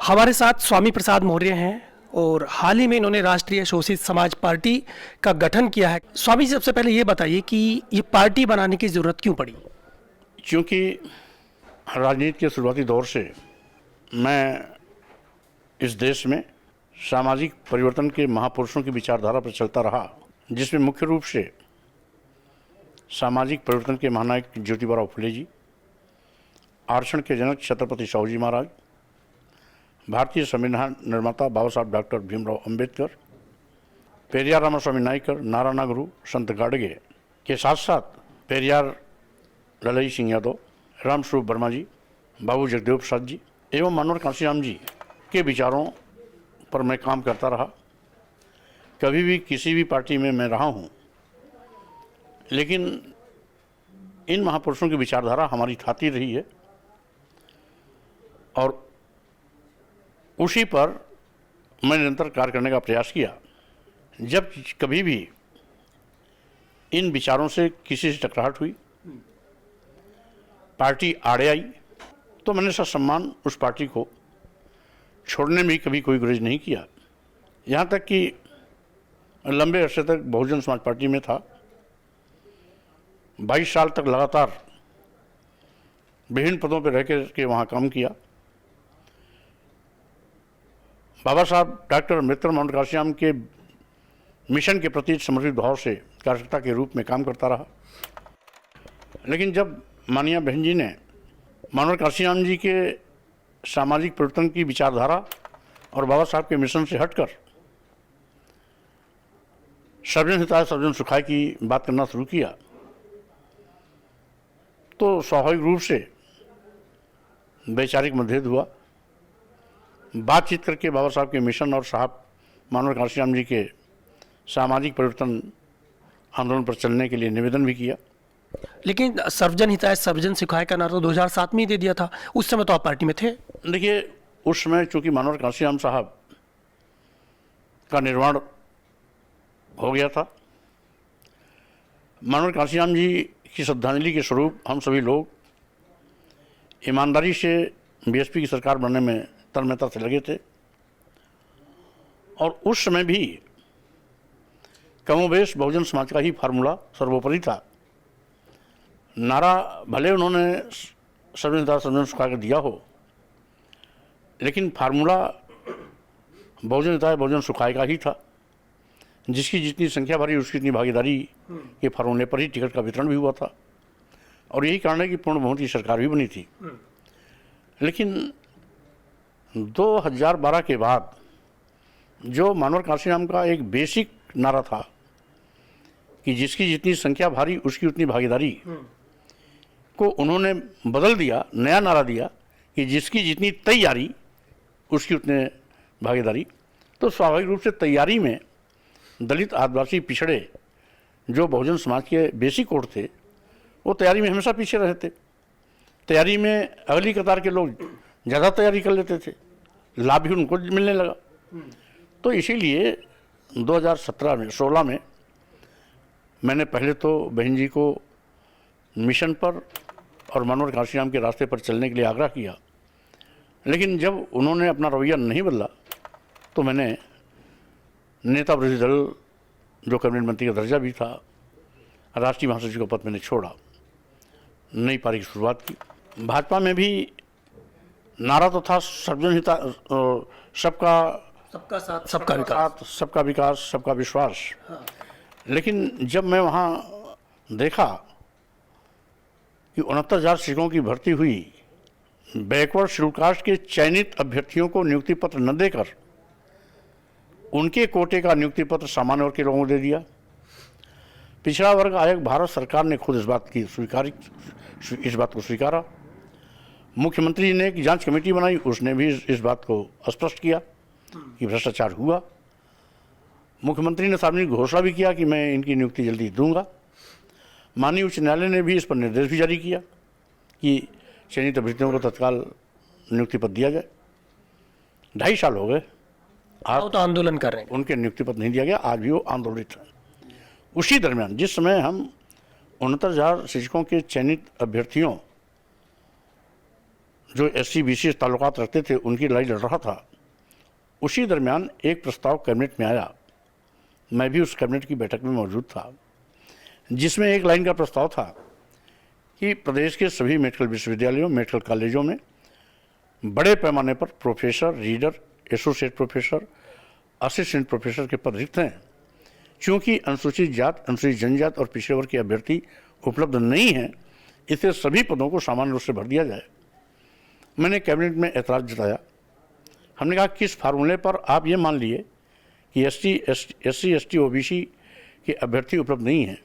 हमारे साथ स्वामी प्रसाद मौर्य हैं और हाल ही में इन्होंने राष्ट्रीय शोषित समाज पार्टी का गठन किया है। स्वामी जी, सबसे पहले ये बताइए कि ये पार्टी बनाने की ज़रूरत क्यों पड़ी? क्योंकि राजनीति के शुरुआती दौर से मैं इस देश में सामाजिक परिवर्तन के महापुरुषों की विचारधारा पर चलता रहा, जिसमें मुख्य रूप से सामाजिक परिवर्तन के महानायक ज्योतिबा फुले जी, आरक्षण के जनक छत्रपति साहू जी महाराज, भारतीय संविधान निर्माता बाबा साहब डॉक्टर भीमराव अंबेडकर, पेरियार रामास्वामी नायकर, नारा नागरू, संत गाडगे के साथ साथ पेरियार ललई सिंह यादव, रामस्वरूप वर्मा जी, बाबू जगदेव प्रसाद जी एवं मनोहर कांशीराम जी के विचारों पर मैं काम करता रहा। कभी भी किसी भी पार्टी में मैं रहा हूँ, लेकिन इन महापुरुषों की विचारधारा हमारी थाती रही है और उसी पर मैं निरंतर कार्य करने का प्रयास किया। जब कभी भी इन विचारों से किसी से टकराहट हुई, पार्टी आड़े आई, तो मैंने ससम्मान उस पार्टी को छोड़ने में कभी कोई गुरेज नहीं किया। यहाँ तक कि लंबे अरसे तक बहुजन समाज पार्टी में था। 22 साल तक लगातार विभिन्न पदों पर रह के वहाँ काम किया। बाबा साहब डॉक्टर अम्बेडकर मनोहर कांशीराम के मिशन के प्रति समर्पित भाव से कार्यकर्ता के रूप में काम करता रहा। लेकिन जब माननीय बहन जी ने मनोहर कांशीराम जी के सामाजिक परिवर्तन की विचारधारा और बाबा साहब के मिशन से हटकर सर्वजन हिताय सर्वजन सुखाय की बात करना शुरू किया, तो स्वाभाविक रूप से वैचारिक मतभेद हुआ। बातचीत करके बाबा साहब के मिशन और साहब मनोहर कांशीराम जी के सामाजिक परिवर्तन आंदोलन पर चलने के लिए निवेदन भी किया। लेकिन सर्वजन हिताय सर्वजन सुखाय का नारा तो 2007 में ही दे दिया था। उस समय तो आप पार्टी में थे। देखिए, उस समय चूँकि मनोहर कांशीराम साहब का निर्वाण हो गया था, मनोहर कांशीराम जी की श्रद्धांजलि के स्वरूप हम सभी लोग ईमानदारी से बीएसपी की सरकार बनने में तन्मयता से लगे थे। और उस समय भी कमोबेश बहुजन समाज का ही फार्मूला सर्वोपरि था। नारा भले उन्होंने सर्वजन सुखाय दिया हो, लेकिन फार्मूला बहुजन हिताय बहुजन सुखाय का ही था। जिसकी जितनी संख्या भरी उसकी इतनी भागीदारी के फार्मूले पर ही टिकट का वितरण भी हुआ था और यही कारण है कि पूर्ण बहुमत की सरकार भी बनी थी। लेकिन 2012 के बाद जो मनोहर कांशीराम का एक बेसिक नारा था कि जिसकी जितनी संख्या भारी उसकी उतनी भागीदारी को उन्होंने बदल दिया, नया नारा दिया कि जिसकी जितनी तैयारी उसकी उतने भागीदारी। तो स्वाभाविक रूप से तैयारी में दलित, आदिवासी, पिछड़े जो बहुजन समाज के बेसिक कोड थे, वो तैयारी में हमेशा पीछे रहे थे। तैयारी में अगली कतार के लोग ज़्यादा तैयारी कर लेते थे, लाभ भी उनको मिलने लगा। तो इसीलिए 2016 में मैंने पहले तो बहन जी को मिशन पर और मनोहर कांशीराम के रास्ते पर चलने के लिए आग्रह किया। लेकिन जब उन्होंने अपना रवैया नहीं बदला तो मैंने नेता विरोधी दल, जो कैबिनेट मंत्री का दर्जा भी था, राष्ट्रीय महासचिव का पद मैंने छोड़ा, नई पारी की शुरुआत की। भाजपा में भी नारा तो था सर्वजन हिताय, सबका साथ सबका विकास, सबका विश्वास। हाँ। लेकिन जब मैं वहाँ देखा कि 69,000 शिक्षकों की भर्ती हुई, बैकवर्ड शेड्यूल कास्ट के चयनित अभ्यर्थियों को नियुक्ति पत्र न देकर उनके कोटे का नियुक्ति पत्र सामान्य वर्ग के लोगों को दे दिया। पिछड़ा वर्ग आयोग भारत सरकार ने खुद इस बात को स्वीकारा। मुख्यमंत्री ने एक जांच कमेटी बनाई, उसने भी इस बात को स्पष्ट किया कि भ्रष्टाचार हुआ। मुख्यमंत्री ने सार्वजनिक घोषणा भी किया कि मैं इनकी नियुक्ति जल्दी दूंगा। माननीय उच्च न्यायालय ने भी इस पर निर्देश भी जारी किया कि चयनित अभ्यर्थियों को तत्काल नियुक्ति पत्र दिया जाए। 2.5 साल हो गए, आज तो आंदोलन कर रहे हैं, उनके नियुक्ति पत्र नहीं दिया गया। आज भी वो आंदोलित है। उसी दरमियान जिस समय हम 69,000 शिक्षकों के चयनित अभ्यर्थियों जो SC BC ताल्लुकात रखते थे उनकी लड़ाई लड़ रहा था, उसी दरमियान एक प्रस्ताव कैबिनेट में आया। मैं भी उस कैबिनेट की बैठक में मौजूद था, जिसमें एक लाइन का प्रस्ताव था कि प्रदेश के सभी मेडिकल विश्वविद्यालयों, मेडिकल कॉलेजों में बड़े पैमाने पर professor, reader, associate professor, assistant professor के पद रिक्त हैं। चूँकि अनुसूचित जात, अनुसूचित जनजात और पिछड़े वर्ग के अभ्यर्थी उपलब्ध नहीं हैं, इससे सभी पदों को सामान्य रूप से भर दिया जाए। मैंने कैबिनेट में एतराज़ जताया। हमने कहा किस फार्मूले पर आप ये मान लिए कि SC ST OBC के अभ्यर्थी उपलब्ध नहीं हैं?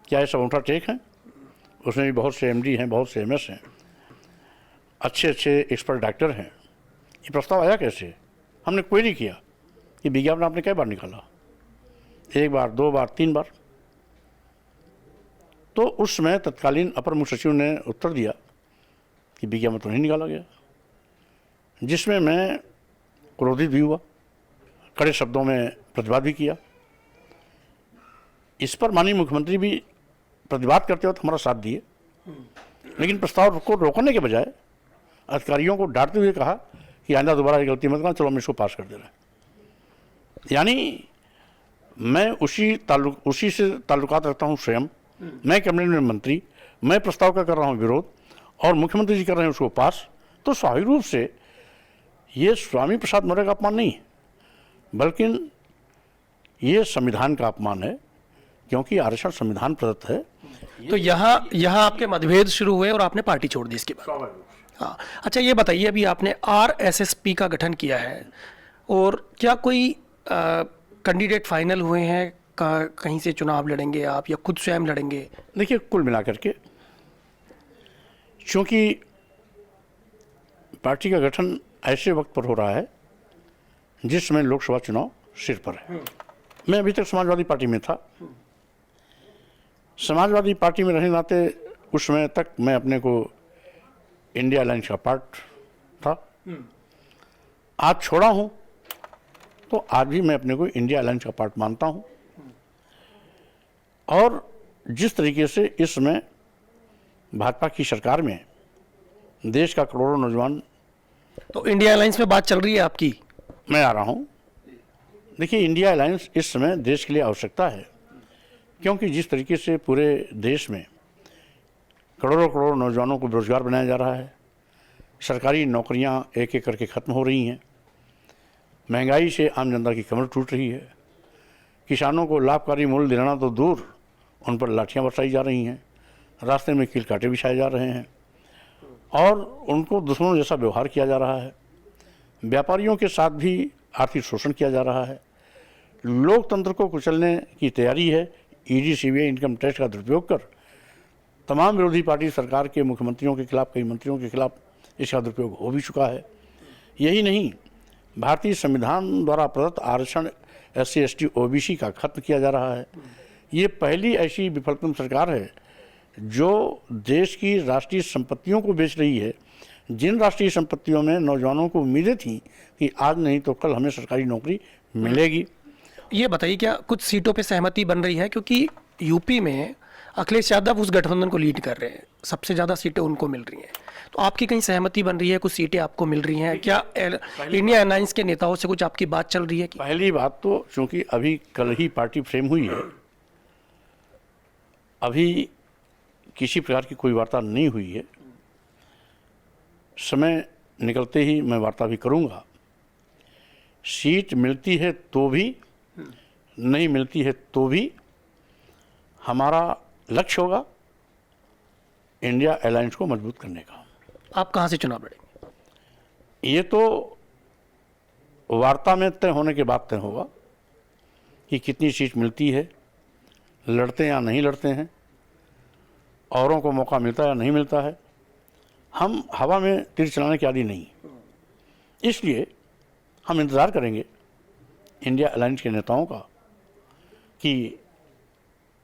क्या ये सब उल्टा टेक है? उसमें भी बहुत से MD हैं, बहुत से MS हैं, अच्छे अच्छे एक्सपर्ट डॉक्टर हैं। ये प्रस्ताव आया कैसे? हमने क्वेरी किया कि विज्ञापन आपने कई बार निकाला, 1 बार, 2 बार, 3 बार। तो उस समय तत्कालीन अपर मुख्य सचिव ने उत्तर दिया कि विज्ञापन तो नहीं निकाला गया, जिसमें मैं क्रोधित भी हुआ, कड़े शब्दों में प्रतिवाद भी किया। इस पर माननीय मुख्यमंत्री भी प्रतिवाद करते वक्त हमारा साथ दिए, लेकिन प्रस्ताव को रोकने के बजाय अधिकारियों को डांटते हुए कहा कि आइंदा दोबारा ये गलती मत करना, चलो हम इसको पास कर दे रहे हैं। यानी मैं उसी से ताल्लुकात रखता हूँ स्वयं, मैं कैबिनेट में मंत्री, मैं प्रस्ताव का कर रहा हूँ विरोध और मुख्यमंत्री जी कर रहे हैं उसको पास, तो स्वाभाविक रूप से ये स्वामी प्रसाद मौर्य का अपमान नहीं है, बल्कि ये संविधान का अपमान है, क्योंकि आरक्षण संविधान प्रदत्त है। तो यहाँ आपके मतभेद शुरू हुए और आपने पार्टी छोड़ दी इसके बाद। हाँ, अच्छा ये बताइए, अभी आपने RSSP का गठन किया है और क्या कोई कैंडिडेट फाइनल हुए हैं? कहीं से चुनाव लड़ेंगे आप या खुद स्वयं लड़ेंगे? देखिए, कुल मिलाकर के चूँकि पार्टी का गठन ऐसे वक्त पर हो रहा है जिसमें लोकसभा चुनाव सिर पर है। मैं अभी तक समाजवादी पार्टी में था। समाजवादी पार्टी में रहने नाते उस समय तक मैं अपने को इंडिया अलायंस का पार्ट था। आज छोड़ा हूँ तो आज भी मैं अपने को इंडिया अलायंस का पार्ट मानता हूँ। और जिस तरीके से इस समय भाजपा की सरकार में देश का करोड़ों नौजवान, तो इंडिया अलायंस में बात चल रही है आपकी? मैं आ रहा हूँ। देखिए, इंडिया अलायंस इस समय देश के लिए आवश्यकता है, क्योंकि जिस तरीके से पूरे देश में करोड़ों नौजवानों को बेरोजगार बनाया जा रहा है, सरकारी नौकरियां एक एक करके ख़त्म हो रही हैं, महंगाई से आम जनता की कमर टूट रही है, किसानों को लाभकारी मूल्य दिलाना तो दूर, उन पर लाठियां बरसाई जा रही हैं, रास्ते में कील कांटे बिछाए जा रहे हैं और उनको दुश्मनों जैसा व्यवहार किया जा रहा है। व्यापारियों के साथ भी आर्थिक शोषण किया जा रहा है। लोकतंत्र को कुचलने की तैयारी है। ED CBI इनकम टैक्स का दुरुपयोग कर तमाम विरोधी पार्टी सरकार के मुख्यमंत्रियों के खिलाफ, कई मंत्रियों के खिलाफ इसका दुरुपयोग हो भी चुका है। यही नहीं, भारतीय संविधान द्वारा प्रदत्त आरक्षण SC ST OBC का खत्म किया जा रहा है। ये पहली ऐसी विफलतम सरकार है जो देश की राष्ट्रीय संपत्तियों को बेच रही है, जिन राष्ट्रीय संपत्तियों में नौजवानों को उम्मीदें थी कि आज नहीं तो कल हमें सरकारी नौकरी मिलेगी। ये बताइए, क्या कुछ सीटों पे सहमति बन रही है? क्योंकि यूपी में अखिलेश यादव उस गठबंधन को लीड कर रहे हैं, सबसे ज़्यादा सीटें उनको मिल रही हैं, तो आपकी कहीं सहमति बन रही है? कुछ सीटें आपको मिल रही हैं? क्या इंडिया अलायंस के नेताओं से कुछ आपकी बात चल रही है? पहली बात तो चूँकि अभी कल ही पार्टी फ्रेम हुई है, अभी किसी प्रकार की कोई वार्ता नहीं हुई है। समय निकलते ही मैं वार्ता भी करूंगा। सीट मिलती है तो भी, नहीं मिलती है तो भी, हमारा लक्ष्य होगा इंडिया अलायंस को मजबूत करने का। आप कहाँ से चुनाव लड़ेंगे? ये तो वार्ता में तय होने के बाद तय होगा कि कितनी सीट मिलती है, लड़ते हैं या नहीं लड़ते हैं, औरों को मौका मिलता है या नहीं मिलता है। हम हवा में तीर चलाने के आदी नहीं, इसलिए हम इंतज़ार करेंगे इंडिया अलायंस के नेताओं का कि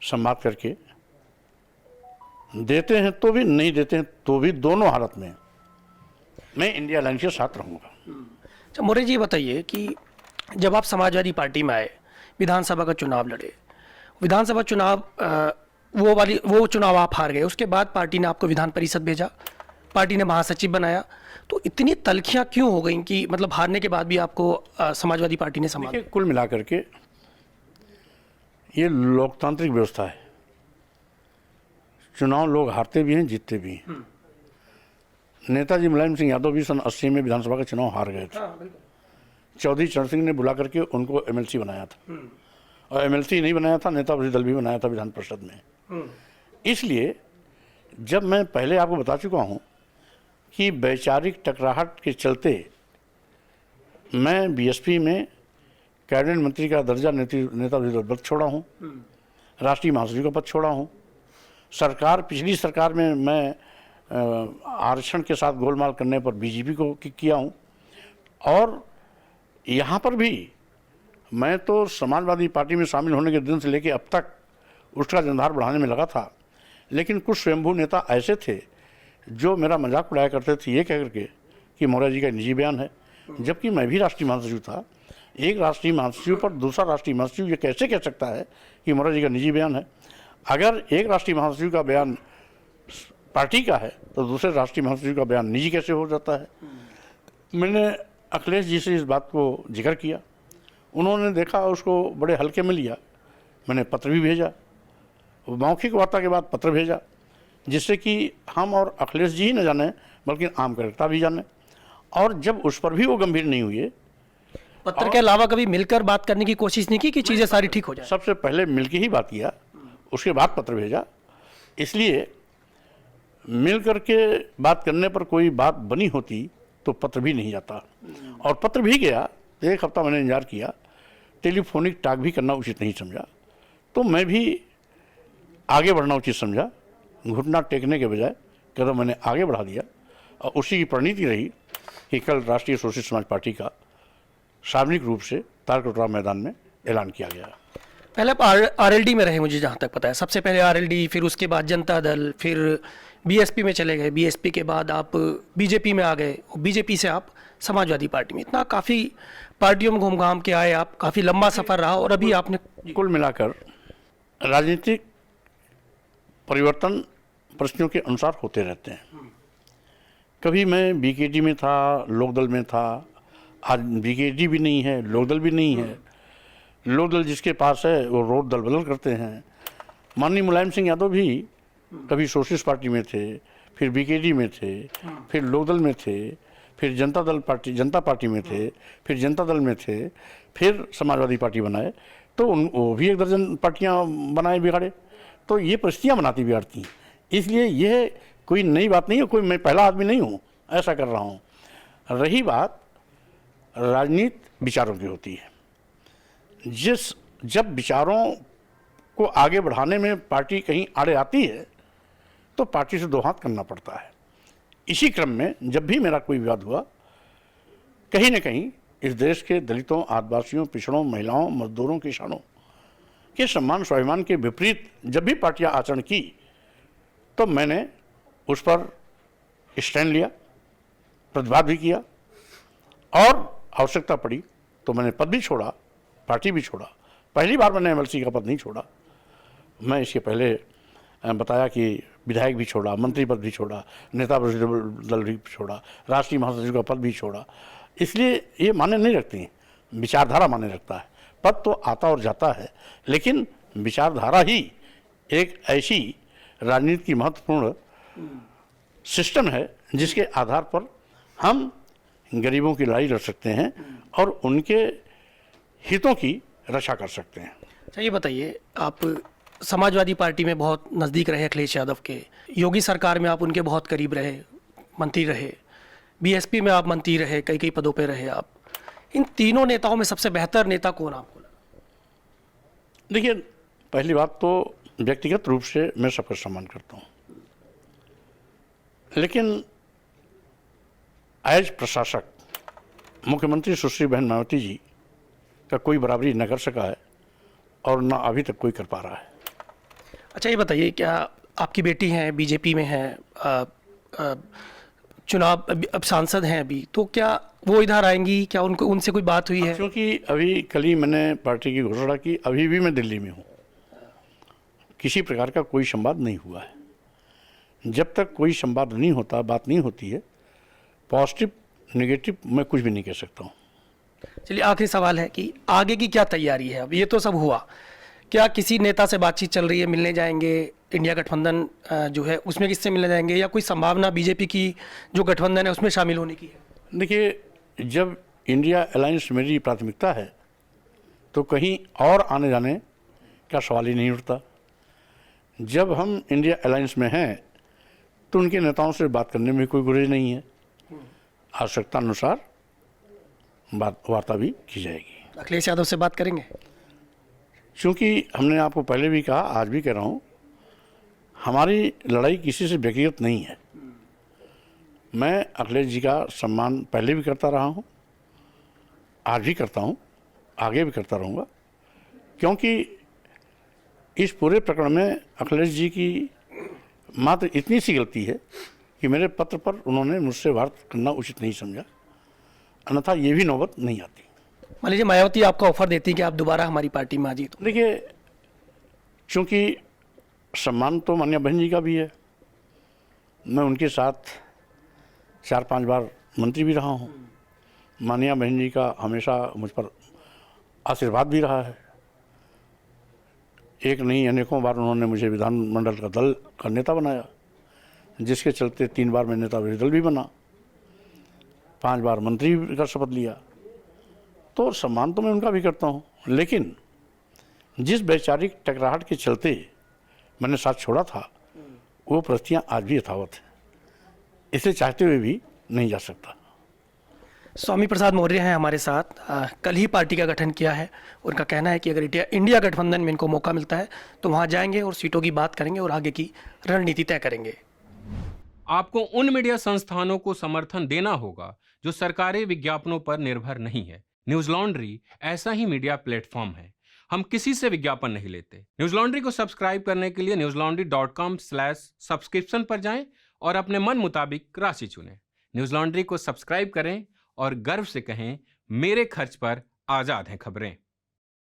संवाद करके देते हैं तो भी, नहीं देते हैं तो भी, दोनों हालत में मैं इंडिया अलायंस के साथ रहूँगा। अच्छा मौर्य जी, बताइए कि जब आप समाजवादी पार्टी में आए, विधानसभा का चुनाव लड़े, विधानसभा चुनाव वो चुनाव आप हार गए, उसके बाद पार्टी ने आपको विधान परिषद भेजा पार्टी ने महासचिव बनाया, तो इतनी तलखियां क्यों हो गई कि मतलब हारने के बाद भी आपको समाजवादी पार्टी ने संभाला? देखिए, कुल मिलाकर के ये लोकतांत्रिक व्यवस्था है। चुनाव लोग हारते भी हैं, जीतते भी हैं। नेताजी मुलायम सिंह यादव भी सन 80 में विधानसभा का चुनाव हार गए थे। चौधरी चरण सिंह ने बुला करके उनको एमएलसी बनाया था, और एमएलसी नहीं बनाया था, नेता विरोधी दल भी बनाया था विधान परिषद में। इसलिए जब मैं पहले आपको बता चुका हूँ कि वैचारिक टकराहट के चलते मैं बीएसपी में कैबिनेट मंत्री का दर्जा नेता विरोधी दल पद छोड़ा हूँ, राष्ट्रीय महासचिव का पद छोड़ा हूँ। सरकार, पिछली सरकार में मैं आरक्षण के साथ गोलमाल करने पर बीजेपी को किया हूँ, और यहाँ पर भी मैं तो समाजवादी पार्टी में शामिल होने के दिन से लेकर अब तक उसका जनाधार बढ़ाने में लगा था। लेकिन कुछ स्वयंभू नेता ऐसे थे जो मेरा मजाक उड़ाया करते थे ये कह करके कि मौर्य जी का निजी बयान है, जबकि मैं भी राष्ट्रीय महासचिव था। एक राष्ट्रीय महासचिव पर दूसरा राष्ट्रीय महासचिव ये कैसे कह सकता है कि मौर्य जी का निजी बयान है? अगर एक राष्ट्रीय महासचिव का बयान पार्टी का है तो दूसरे राष्ट्रीय महासचिव का बयान निजी कैसे हो जाता है? मैंने अखिलेश जी से इस बात को जिक्र किया, उन्होंने देखा, उसको बड़े हल्के में लिया। मैंने पत्र भी भेजा, मौखिक वार्ता के बाद पत्र भेजा, जिससे कि हम और अखिलेश जी ही न जाने बल्कि आम कार्यकर्ता भी जाने। और जब उस पर भी वो गंभीर नहीं हुए, पत्र के अलावा कभी मिलकर बात करने की कोशिश नहीं की कि चीज़ें सारी ठीक हो जाए? सबसे पहले मिलकर ही बात किया, उसके बाद पत्र भेजा। इसलिए मिल करके बात करने पर कोई बात बनी होती तो पत्र भी नहीं जाता, और पत्र भी गया तो एक हफ्ता मैंने इंतजार किया। टेलीफोनिक टॉक भी करना उचित नहीं समझा, तो मैं भी आगे बढ़ना उचित समझा। घुटना टेकने के बजाय कदम मैंने आगे बढ़ा दिया, और उसी की परिणति रही कि कल राष्ट्रीय सोशलिस्ट समाज पार्टी का सार्वजनिक रूप से तारकटोरा मैदान में ऐलान किया गया। पहले आप आरएलडी में रहे, मुझे जहाँ तक पता है। सबसे पहले आरएलडी, फिर उसके बाद जनता दल, फिर बीएसपी में चले गए। बीएसपी के बाद आप बीजेपी में आ गए, और बीजेपी से आप समाजवादी पार्टी में। इतना काफ़ी पार्टियों में घूम घाम के आए आप, काफ़ी लंबा सफ़र रहा, और अभी आपने कुल मिलाकर राजनीतिक परिवर्तन परिस्थितियों के अनुसार होते रहते हैं। कभी मैं बीकेडी में था, लोकदल में था, आज बीकेडी भी नहीं है, लोकदल भी नहीं है। लोकदल जिसके पास है वो रोड दल बदल करते हैं। माननीय मुलायम सिंह यादव भी कभी सोशलिस्ट पार्टी में थे, फिर बीकेडी में थे, फिर लोकदल में थे, फिर जनता पार्टी में थे, फिर जनता दल में थे, फिर समाजवादी पार्टी बनाए। तो वो भी एक दर्जन पार्टियां बनाए बिगाड़े। तो ये परिस्थितियाँ बनाती बिगाड़ती हैं। इसलिए यह कोई नई बात नहीं है, कोई मैं पहला आदमी नहीं हूँ ऐसा कर रहा हूँ। रही बात राजनीति विचारों की होती है, जब विचारों को आगे बढ़ाने में पार्टी कहीं आड़े आती है तो पार्टी से दो हाथ करना पड़ता है। इसी क्रम में जब भी मेरा कोई विवाद हुआ, कहीं न कहीं इस देश के दलितों, आदिवासियों, पिछड़ों, महिलाओं, मजदूरों, किसानों के सम्मान स्वाभिमान के विपरीत जब भी पार्टियां आचरण की तो मैंने उस पर स्टैंड लिया, प्रतिवाद भी किया, और आवश्यकता पड़ी तो मैंने पद भी छोड़ा, पार्टी भी छोड़ा। पहली बार मैंने एमएलसी का पद नहीं छोड़ा। मैं इसके पहले बताया कि विधायक भी छोड़ा, मंत्री पद भी छोड़ा, नेता विरोधी दल भी छोड़ा, राष्ट्रीय महासचिव का पद भी छोड़ा। इसलिए ये माने नहीं रखती हैं, विचारधारा माने रखता है। पद तो आता और जाता है, लेकिन विचारधारा ही एक ऐसी राजनीति की महत्वपूर्ण सिस्टम है जिसके आधार पर हम गरीबों की लड़ाई लड़ सकते हैं और उनके हितों की रक्षा कर सकते हैं। अच्छा, ये बताइए, आप समाजवादी पार्टी में बहुत नज़दीक रहे अखिलेश यादव के, योगी सरकार में आप उनके बहुत करीब रहे, मंत्री रहे, बीएसपी में आप मंत्री रहे, कई कई पदों पे रहे आप। इन तीनों नेताओं में सबसे बेहतर नेता कौन आपको लगा? देखिए, पहली बात तो व्यक्तिगत रूप से मैं सबका सम्मान करता हूँ, लेकिन एज प्रशासक मुख्यमंत्री सुश्री बहन मायावती जी का कोई बराबरी न कर सका है और न अभी तक कोई कर पा रहा है। अच्छा, ये बताइए, क्या आपकी बेटी हैं, बीजेपी में हैं, चुनाव अब सांसद हैं अभी, तो क्या वो इधर आएंगी? क्या उनको उनसे कोई बात हुई है? क्योंकि अभी कल ही मैंने पार्टी की घोषणा की, अभी भी मैं दिल्ली में हूँ, किसी प्रकार का कोई संवाद नहीं हुआ है। जब तक कोई संवाद नहीं होता, बात नहीं होती है, पॉजिटिव नेगेटिव मैं कुछ भी नहीं कह सकता हूँ। चलिए, आखिरी सवाल है कि आगे की क्या तैयारी है? अब ये तो सब हुआ, क्या किसी नेता से बातचीत चल रही है, मिलने जाएंगे? इंडिया गठबंधन जो है उसमें किससे मिलने जाएंगे, या कोई संभावना बीजेपी की जो गठबंधन है उसमें शामिल होने की है? देखिए, जब इंडिया अलायंस मेरी प्राथमिकता है तो कहीं और आने जाने का सवाल ही नहीं उठता। जब हम इंडिया अलायंस में हैं तो उनके नेताओं से बात करने में कोई गुरेज नहीं है। आवश्यकता अनुसार वार्ता भी की जाएगी। अखिलेश यादव से बात करेंगे? क्योंकि हमने आपको पहले भी कहा, आज भी कह रहा हूँ, हमारी लड़ाई किसी से व्यक्तिगत नहीं है। मैं अखिलेश जी का सम्मान पहले भी करता रहा हूँ, आज भी करता हूँ, आगे भी करता रहूँगा, क्योंकि इस पूरे प्रकरण में अखिलेश जी की मात्र इतनी सी गलती है कि मेरे पत्र पर उन्होंने मुझसे वार्ता करना उचित नहीं समझा, अन्यथा ये भी नौबत नहीं आती। मान लीजिए मायावती आपका ऑफर देती है कि आप दोबारा हमारी पार्टी में आ जाइए, तो? देखिए, चूँकि सम्मान तो माननीय बहन जी का भी है, मैं उनके साथ 4-5 बार मंत्री भी रहा हूँ, माननीय बहन जी का हमेशा मुझ पर आशीर्वाद भी रहा है। एक नहीं अनेकों बार उन्होंने मुझे विधानमंडल का दल का नेता बनाया, जिसके चलते 3 बार मैं नेता विरोधी दल भी बना, 5 बार मंत्री का शपथ लिया। तो सम्मान तो मैं उनका भी करता हूँ, लेकिन जिस वैचारिक टकराहट के चलते मैंने साथ छोड़ा था, वो परिस्थितियाँ आज भी यथावत हैं। इसे चाहते हुए भी नहीं जा सकता। स्वामी प्रसाद मौर्य हैं हमारे साथ, कल ही पार्टी का गठन किया है। उनका कहना है कि अगर इंडिया गठबंधन में इनको मौका मिलता है तो वहाँ जाएंगे और सीटों की बात करेंगे और आगे की रणनीति तय करेंगे। आपको उन मीडिया संस्थानों को समर्थन देना होगा जो सरकारी विज्ञापनों पर निर्भर नहीं है। न्यूज लॉन्ड्री ऐसा ही मीडिया प्लेटफॉर्म है। हम किसी से विज्ञापन नहीं लेते। न्यूज लॉन्ड्री को सब्सक्राइब करने के लिए newslaundry.com/subscription पर जाएं और अपने मन मुताबिक राशि चुनें। न्यूज लॉन्ड्री को सब्सक्राइब करें और गर्व से कहें, मेरे खर्च पर आजाद हैं खबरें।